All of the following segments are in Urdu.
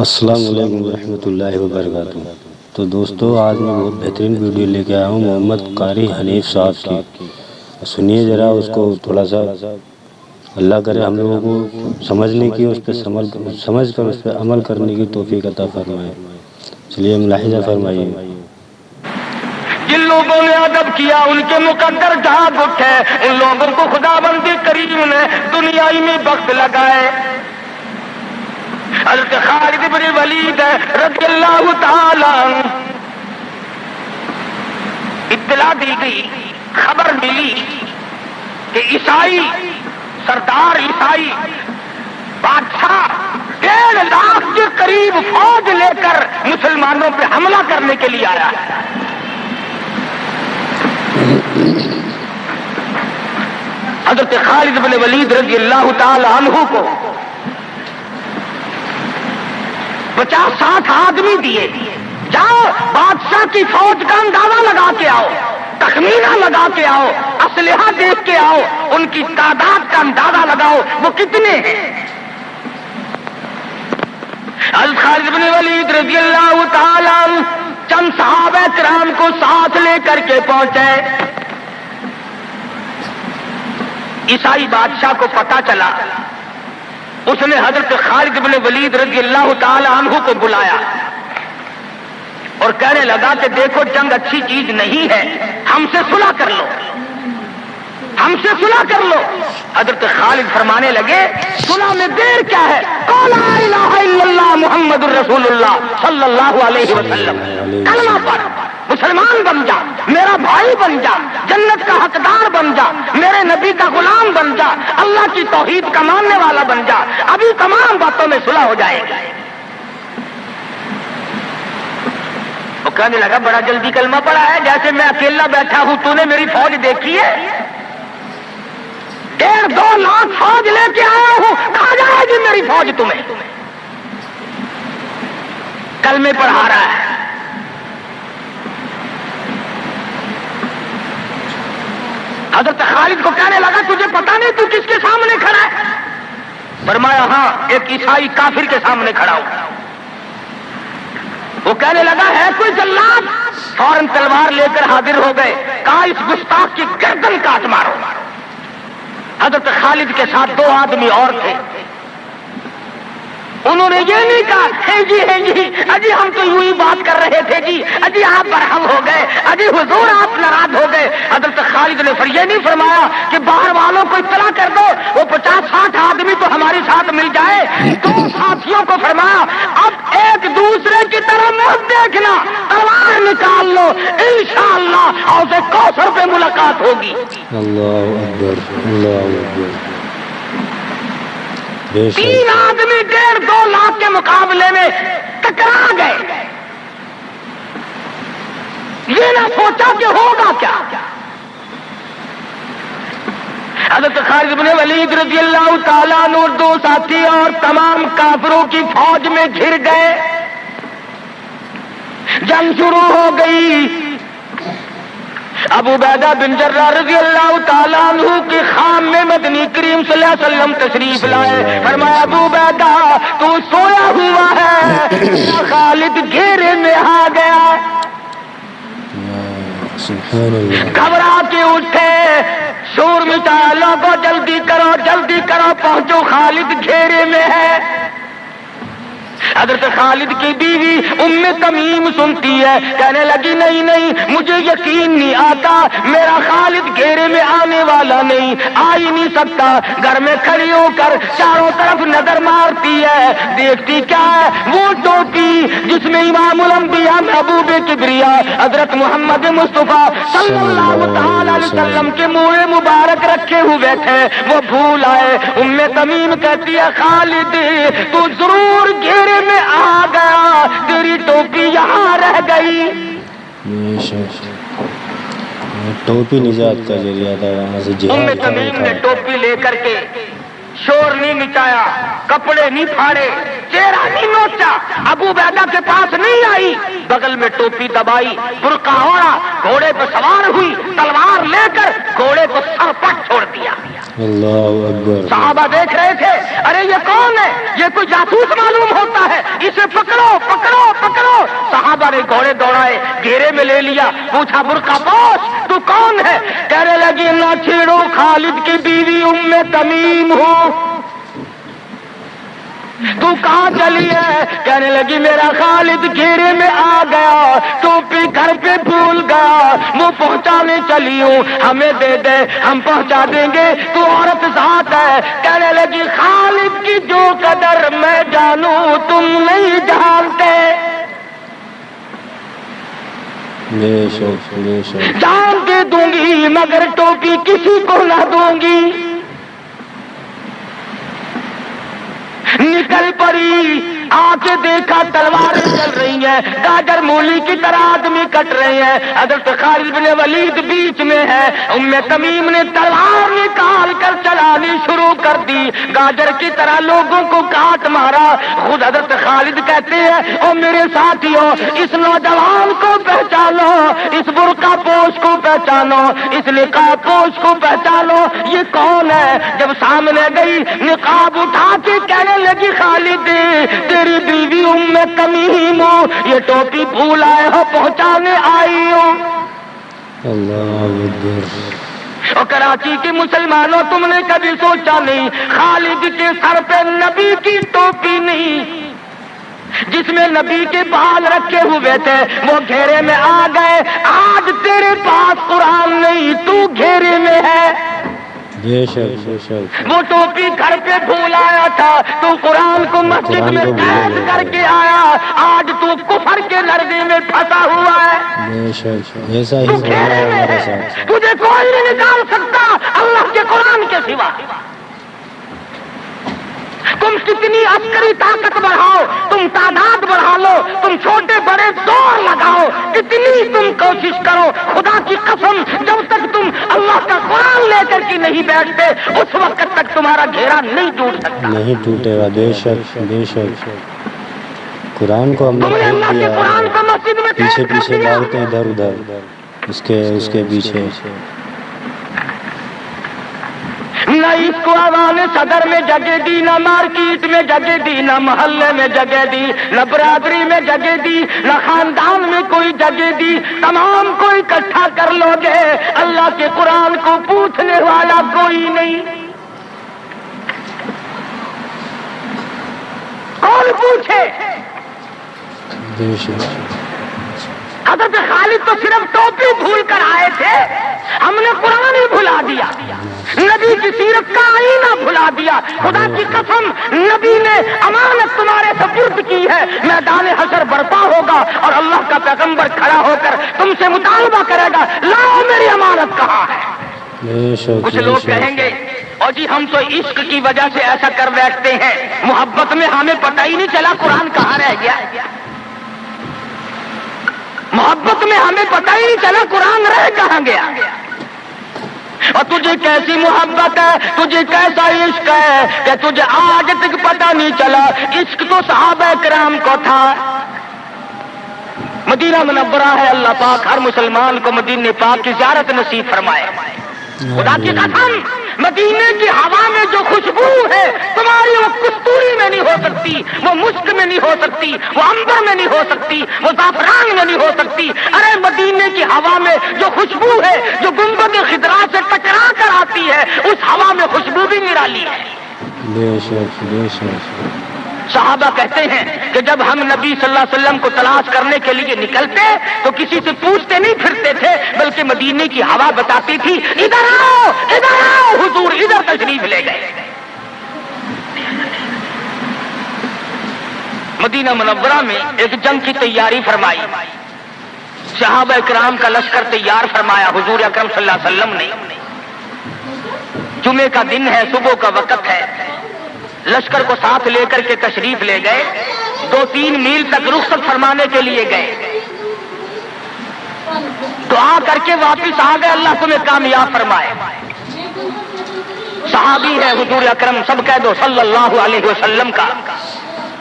السلام علیکم ورحمۃ اللہ وبرکاتہ۔ تو دوستو، آج میں بہت بہترین ویڈیو لے کے آیا ہوں محمد قاری حنیف صاحب کی۔ سنیے ذرا اس کو، تھوڑا سا اللہ کرے ہم لوگوں کو سمجھنے کی، اس پہ سمجھ کر اس پہ عمل کرنے کی توفیق عطا فرمائے۔ چلیے ملاحظہ فرمائیے۔ جن لوگوں نے ادب کیا ان کے مقدر جھاگ اٹھے، ان لوگوں کو خدا بندی کریم نے دنیائی میں بخت لگائے۔ حضرت خالد بن ولید رضی اللہ تعالی عنہ، اطلاع دی گئی، خبر ملی کہ عیسائی سردار، عیسائی بادشاہ 1.5 لاکھ کے قریب فوج لے کر مسلمانوں پہ حملہ کرنے کے لیے آیا ہے۔ حضرت خالد بن ولید رضی اللہ تعالی عنہ کو 50-60 آدمی دیے، جاؤ بادشاہ کی فوج کا اندازہ لگا کے آؤ، تخمینہ لگا کے آؤ، اسلحہ دیکھ کے آؤ، ان کی تعداد کا اندازہ لگاؤ وہ کتنے ہیں۔ حضرت خالد بن ولید رضی اللہ تعالی عنہ چند صحابہ کرام کو ساتھ لے کر کے پہنچے۔ عیسائی بادشاہ کو پتا چلا، اس نے حضرت خالد بن ولید رضی اللہ تعالی عنہ کو بلایا اور کہنے لگا کہ دیکھو جنگ اچھی چیز نہیں ہے، ہم سے صلح کر لو، ہم سے صلح کر لو۔ حضرت خالد فرمانے لگے صلح میں دیر کیا ہے، قول لا الہ الا اللہ محمد الرسول اللہ صلی اللہ علیہ وسلم، کلمہ پڑھ، مسلمان بن جا، میرا بھائی بن جا، جنت کا حقدار بن جا، میرے نبی کا غلام بن جا، اللہ کی توحید کا ماننے والا بن جا، ابھی تمام باتوں میں صلح ہو جائے گی۔ وہ کہنے لگا بڑا جلدی کلمہ پڑھا ہے، جیسے میں اکیلا بیٹھا ہوں، تو نے میری فوج دیکھی ہے؟ 1.5-2 لاکھ فوج لے کے آیا ہوں، کہاں جائے گی میری فوج تمہیں؟ کلمے پڑھا رہا ہے۔ حضرت خالد کو کہنے لگا تجھے پتا نہیں تو کس کے سامنے کھڑا ہے؟ فرمایا ہاں، ایک عیسائی کافر کے سامنے کھڑا ہوں۔ وہ کہنے لگا ہے کوئی جلاد؟ فوراً تلوار لے کر حاضر ہو گئے، کہا اس گستاخ کی گردن کاٹ مارو۔ حضرت خالد کے ساتھ 2 آدمی اور تھے، انہوں نے یہ نہیں کہا ہے جی اجی ہم تو یوں ہی بات کر رہے تھے جی، اجی آپ برہم ہو گئے، اجی حضور آپ ناراض ہو گئے۔ حضرت خالد نے پھر یہ نہیں فرمایا کہ باہر والوں کو اطلاع کر دو، وہ 50-60 آدمی تو ہمارے ساتھ مل جائے۔ 2 ساتھیوں کو فرمایا اب ایک دوسرے کی طرح مت دیکھنا، تلوار نکال لو، انشاءاللہ حوض کوثر پہ ملاقات ہوگی۔ اللہ اکبر، اللہ اکبر۔ 3 آدمی 1.5-2 لاکھ کے مقابلے میں ٹکرا گئے، یہ نہ سوچا کہ ہوگا کیا۔ حضرت خالد بن ولید رضی اللہ تعالیٰ عنہ اور 2 ساتھی اور تمام کافروں کی فوج میں گھر گئے، جنگ شروع ہو گئی۔ ابو عبیدہ بن جراح رضی اللہ تعالیٰ عنہ کے خام میں مدنی کریم صلی اللہ علیہ وسلم تشریف لائے۔ فرمایا ابو عبیدہ تو سویا ہوا ہے، خالد گھیرے میں آ گیا۔ گھبرا کے اٹھے، شور مچایا، لوگوں جلدی کرو پہنچو، خالد گھیرے میں ہے۔ حضرت خالد کی بیوی ام تمیم سنتی ہے، کہنے لگی نہیں مجھے یقین نہیں آتا، میرا خالد گھیرے میں آنے والا نہیں، آ ہی نہیں سکتا۔ گھر میں کھڑی ہو کر چاروں طرف نظر مارتی ہے، دیکھتی کیا ہے؟ وہ ٹوپی جس میں امام الانبیاء محبوب کبریا حضرت محمد مصطفیٰ صلی اللہ تعالی علیہ وسلم کے منہ مبارک رکھے ہوئے تھے، وہ بھول آئے۔ ام تمیم کہتی ہے خالد تو ضرور گھیرے میں آ گیا، تیری ٹوپی یہاں رہ گئی۔ ٹوپی نجات کا ذریعہ تھا، وہاں سے ام تمیم نے ٹوپی لے کر کے شور نہیں مچایا، کپڑے نہیں پھاڑے، چہرہ نہیں نوچا، ابو عبیدہ کے پاس نہیں آئی، بغل میں ٹوپی دبائی، برقع اوڑھا، گھوڑے پر سوار ہوئی، تلوار لے کر گھوڑے کو سر پر چھوڑ دیا۔ اللہ اکبر۔ صحابہ دیکھ رہے تھے، ارے یہ کون ہے؟ یہ کوئی جاسوس معلوم ہوتا ہے، اس اسے پکڑو پکڑو پکڑو. صحابہ نے گھوڑے دوڑائے, گھیرے میں لے لیا, پوچھا برقع پوش تو کون ہے؟ کہنے لگی نہ چھیڑو, خالد کی بیوی ام تمیم ہوں. تو کہاں چلی ہے؟ کہنے لگی میرا خالد گھیرے میں آ گیا, ٹوپی گھر پہ بھول گیا, وہ پہنچانے چلی ہوں, ہمیں دے دے ہم پہنچا دیں گے, تو عورت ذات ہے. کہنے لگی خالد کی جو قدر میں جانوں تم نہیں جانتے. جان دے دوں گی مگر ٹوپی کسی کو نہ دوں گی. نکل پڑی, آ کے دیکھا تلواریں چل رہی ہیں, گاجر مولی کی طرح آدمی کٹ رہے ہیں. حضرت خالد بن ولید بیچ میں ہے. ام تمیم نے تلوار نکال کر چلانی شروع کر دی, گاجر کی طرح لوگوں کو کاٹ مارا. خود حضرت خالد کہتے ہیں او میرے ساتھیوں, اس نوجوان کو پہچانو, اس برقع پوش کو پہچانو, اس نقاب پوش کو پہچانو, یہ کون ہے؟ جب سامنے گئی نقاب اٹھا کے کہنے لگی خالد تیری بیوی ام تمیم ہوں, یہ ٹوپی بھول آئے ہو, پہنچانے آئی ہوں. اللہ اکبر. اور کراچی کے مسلمانوں تم نے کبھی سوچا نہیں خالد کے سر پہ نبی کی ٹوپی نہیں, جس میں نبی کے بال رکھے ہوئے تھے وہ گھیرے میں آ گئے. آج تیرے پاس قرآن نہیں, تو گھیرے میں ہے. بے شک بے شک. وہ ٹوپی گھر پہ بھول آیا تھا, تو قرآن کو مسجد میں قید کر کے آیا. آج تو کفر کے لڑنے میں پھنسا ہوا ہے. بے شک ایسا ہی ہوا ہے ہمارے ساتھ. تجھے کوئی نہیں نکال سکتا اللہ کے قرآن کے سوا. تم کتنی عسکری طاقت بڑھاؤ, تم تعداد بڑھا لو, تم چھوٹے بڑے زور لگاؤ, کتنی تم کوشش کرو, خدا کی قسم جب تک تم اللہ کا قرآن لے کر کے نہیں بیٹھتے اس وقت تک تمہارا گھیرا نہیں ٹوٹ سکتا. نہیں ٹوٹے گا. بے شک بے شک. قرآن کو ہم نے اللہ کے قرآن کو مسجد میں پیچھے پیچھے بھاگتے ادھر ادھر, اس کے پیچھے. نہ اس کو عوام صدر میں جگہ دی, نہ مارکیٹ میں جگہ دی, نہ محلے میں جگہ دی, نہ برادری میں جگہ دی, نہ خاندان میں کوئی جگہ دی. تمام کو اکٹھا کر لو گے, اللہ کے قرآن کو پوچھنے والا کوئی نہیں. کون پوچھے؟ حضرت خالد تو صرف ٹوپی بھول کر آئے تھے, ہم نے قرآن ہی بھلا دیا, نبی کی سیرت کا آئینہ بھلا دیا. خدا کی قسم نبی نے امانت تمہارے سپرد کی ہے. میدان حشر برپا ہوگا اور اللہ کا پیغمبر کھڑا ہو کر تم سے مطالبہ کرے گا, لاؤ میری امانت کہاں ہے. کچھ لوگ کہیں گے اور جی ہم تو عشق کی وجہ سے ایسا کر بیٹھتے ہیں, محبت میں ہمیں پتہ ہی نہیں چلا قرآن کہاں رہ گیا. محبت میں ہمیں پتہ ہی نہیں چلا قرآن رہ کہاں گیا. اور تجھے کیسی محبت ہے, تجھے کیسا عشق ہے کہ تجھے آج تک پتہ نہیں چلا. عشق تو صحابہ کرام کو تھا. مدینہ منورہ ہے, اللہ پاک ہر مسلمان کو مدینہ پاک کی زیارت نصیب فرمائے. خدا کی قسم مدینے کی ہوا میں جو خوشبو ہے تمہاری وہ کستوری میں نہیں ہو سکتی, وہ مشک میں نہیں ہو سکتی, وہ عنبر میں نہیں ہو سکتی, وہ زعفران میں نہیں ہو سکتی. ارے مدینے کی ہوا میں جو خوشبو ہے جو گنبد خضرا سے ٹکرا کر آتی ہے اس ہوا میں خوشبو بھی نرالی ہے. بے شک بے شک. صحابہ کہتے ہیں کہ جب ہم نبی صلی اللہ علیہ وسلم کو تلاش کرنے کے لیے نکلتے تو کسی سے پوچھتے نہیں پھرتے تھے, بلکہ مدینے کی ہوا بتاتی تھی ادھر آؤ ادھر آؤ, حضور ادھر تشریف لے گئے. مدینہ منورہ میں ایک جنگ کی تیاری فرمائی, صحابہ کرام کا لشکر تیار فرمایا. حضور اکرم صلی اللہ علیہ وسلم نے, جمعے کا دن ہے, صبح کا وقت ہے, لشکر کو ساتھ لے کر کے تشریف لے گئے. 2-3 میل تک رخصت فرمانے کے لیے گئے, تو آ کر کے واپس آ گئے. اللہ تمہیں کامیاب فرمائے. صحابی ہے حضور اکرم, سب کہہ دو صلی اللہ علیہ وسلم کا.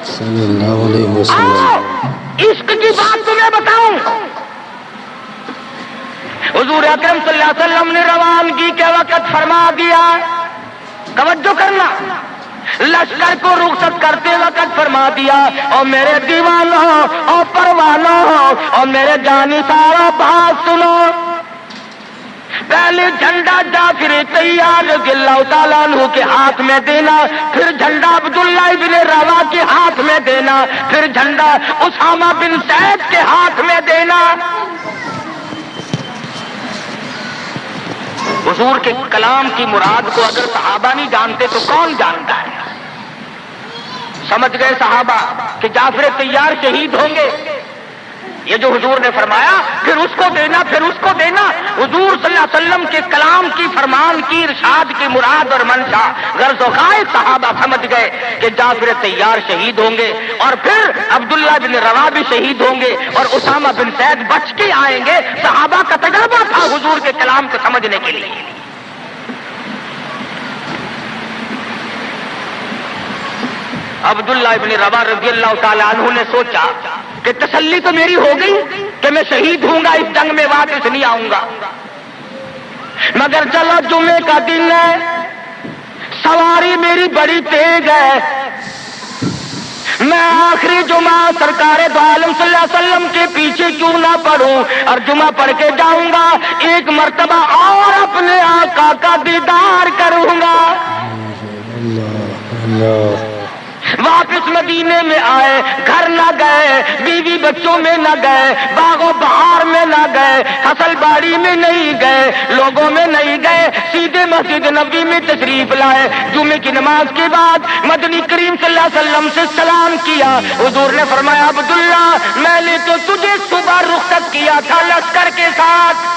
صلی اللہ علیہ وسلم. عشق کی بات تمہیں بتاؤں, حضور اکرم صلی اللہ علیہ وسلم نے روانگی کے وقت فرما دیا, توجہ کرنا, لشکر کو رخصت کرتے وقت فرما فرما دیا، اور میرے دیوانوں اور پروانوں اور میرے جانی سارا بات سنو، پہلے جھنڈا جعفر طیار رضی اللہ تعالیٰ عنہ کے ہاتھ میں دینا، پھر جھنڈا عبداللہ ابن روا کے ہاتھ میں دینا، پھر جھنڈا اسامہ بن زید کے ہاتھ میں دینا۔ حضور کے کلام کی مراد کو اگر صحابہ نہیں جانتے تو کون جانتا ہے؟ سمجھ گئے صحابہ کہ جعفر طیار شہید ہوں گے، یہ جو حضور نے فرمایا پھر اس کو دینا، پھر اس کو دینا۔ حضور صلی اللہ علیہ وسلم کے کلام کی، فرمان کی، ارشاد کی مراد اور منشا غرض و غائب صحابہ سمجھ گئے کہ جعفر طیار شہید ہوں گے، اور پھر عبداللہ بن روا بھی شہید ہوں گے، اور اسامہ بن زید بچ کے آئیں گے۔ صحابہ کا تجربہ تھا حضور کے کلام کو سمجھنے کے لیے۔ عبداللہ ابن روا رضی اللہ تعالی عنہ نے سوچا کہ تسلی تو میری ہو گئی کہ میں شہید ہوں گا، اس جنگ میں واپس نہیں آؤں گا، مگر چلو جمعے کا دن ہے، سواری میری بڑی تیز ہے، میں آخری جمعہ سرکار دو عالم صلی اللہ علیہ وسلم کے پیچھے کیوں نہ پڑھوں اور جمعہ پڑھ کے جاؤں گا، ایک مرتبہ اور اپنے آقا کا دیدار کروں گا۔ واپس مدینے میں آئے، گھر نہ گئے، بیوی بچوں میں نہ گئے، باغ و بہار میں نہ گئے، حصل باڑی میں نہیں گئے، لوگوں میں نہیں گئے، سیدھے مسجد نبوی میں تشریف لائے۔ جمعے کی نماز کے بعد مدنی کریم صلی اللہ علیہ وسلم سے سلام کیا۔ حضور نے فرمایا عبداللہ میں نے تو تجھے صبح رخصت کیا تھا لشکر کے ساتھ،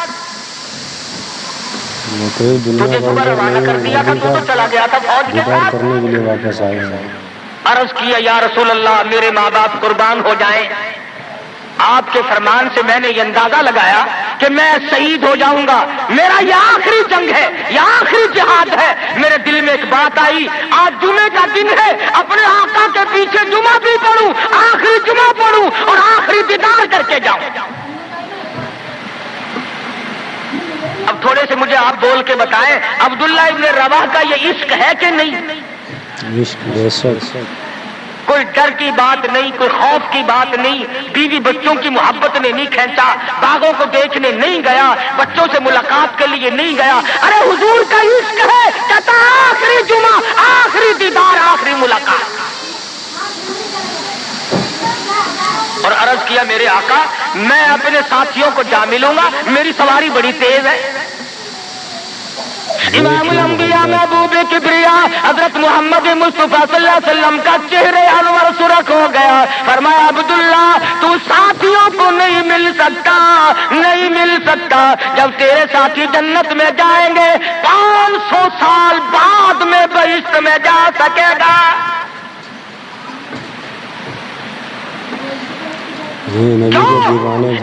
تجھے صبح روانہ کر دیا تھا، تو چلا گیا تھا فوج کے ساتھ۔ کرنے کے لیے واپس آئے ہیں۔ عرض کیا یا رسول اللہ میرے ماں باپ قربان ہو جائیں، آپ کے فرمان سے میں نے یہ اندازہ لگایا کہ میں شہید ہو جاؤں گا، میرا یہ آخری جنگ ہے، یہ آخری جہاد ہے۔ میرے دل میں ایک بات آئی، آج جمعے کا دن ہے، اپنے آقا کے پیچھے جمعہ بھی پڑھوں، آخری جمعہ پڑھوں اور آخری دیدار کر کے جاؤں۔ اب تھوڑے سے مجھے آپ بول کے بتائیں عبداللہ ابن رواح کا یہ عشق ہے کہ نہیں؟ کوئی ڈر کی بات نہیں، کوئی خوف کی بات نہیں، بیوی بچوں کی محبت نے نہیں کھینچا، باغوں کو دیکھنے نہیں گیا، بچوں سے ملاقات کے لیے نہیں گیا، ارے حضور کا عشق ہے، کہتا آخری جمعہ، آخری دیدار، آخری ملاقات۔ اور عرض کیا میرے آقا میں اپنے ساتھیوں کو جا ملوں گا، میری سواری بڑی تیز ہے۔ امام الانبیاء محبوب کبریا حضرت محمد مصطفیٰ صلی اللہ علیہ وسلم کا چہرے انور سرخ ہو گیا۔ فرمایا عبداللہ تو ساتھیوں کو نہیں مل سکتا، نہیں مل سکتا، جب تیرے ساتھی جنت میں جائیں گے 500 سال بعد میں بہشت میں جا سکے گا۔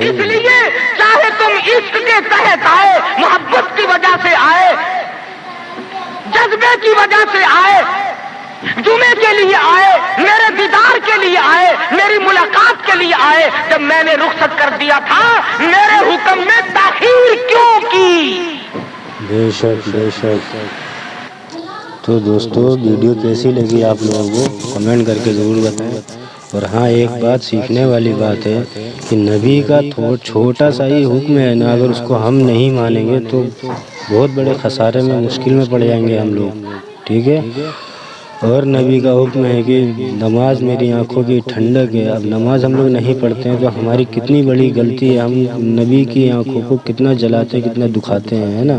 اس لیے چاہے تم عشق کے تحت آئے، محبت کی وجہ سے آئے، جذبے کی وجہ سے آئے، جمعے کے لیے آئے، میرے دیدار کے لیے آئے، میری ملاقات کے لیے آئے، جب میں نے رخصت کر دیا تھا میرے حکم میں تاخیر کیوں کی؟ بے شک بے شک۔ تو دوستو ویڈیو کیسی لگی آپ لوگوں کو کمنٹ کر کے ضرور بتائیں۔ اور ہاں ایک بات سیکھنے والی بات ہے کہ نبی کا چھوٹا سا ہی حکم ہے نا، اگر اس کو ہم نہیں مانیں گے تو بہت بڑے خسارے میں، مشکل میں پڑ جائیں گے ہم لوگ، ٹھیک ہے۔ اور نبی کا حکم ہے کہ نماز میری آنکھوں کی ٹھنڈک ہے۔ اب نماز ہم لوگ نہیں پڑھتے ہیں تو ہماری کتنی بڑی غلطی ہے، ہم نبی کی آنکھوں کو کتنا جلاتے ہیں، کتنا دکھاتے ہیں، ہے نا۔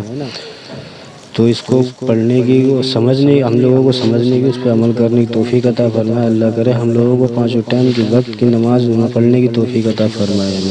تو اس کو پڑھنے کی، سمجھنے، ہم لوگوں کو سمجھنے کی، اس پہ عمل کرنے کی توفیق عطا فرمائے اللہ کرے۔ ہم لوگوں کو 5 ٹائم کی وقت کی نماز پڑھنے کی توفیق عطا فرمائے اللہ۔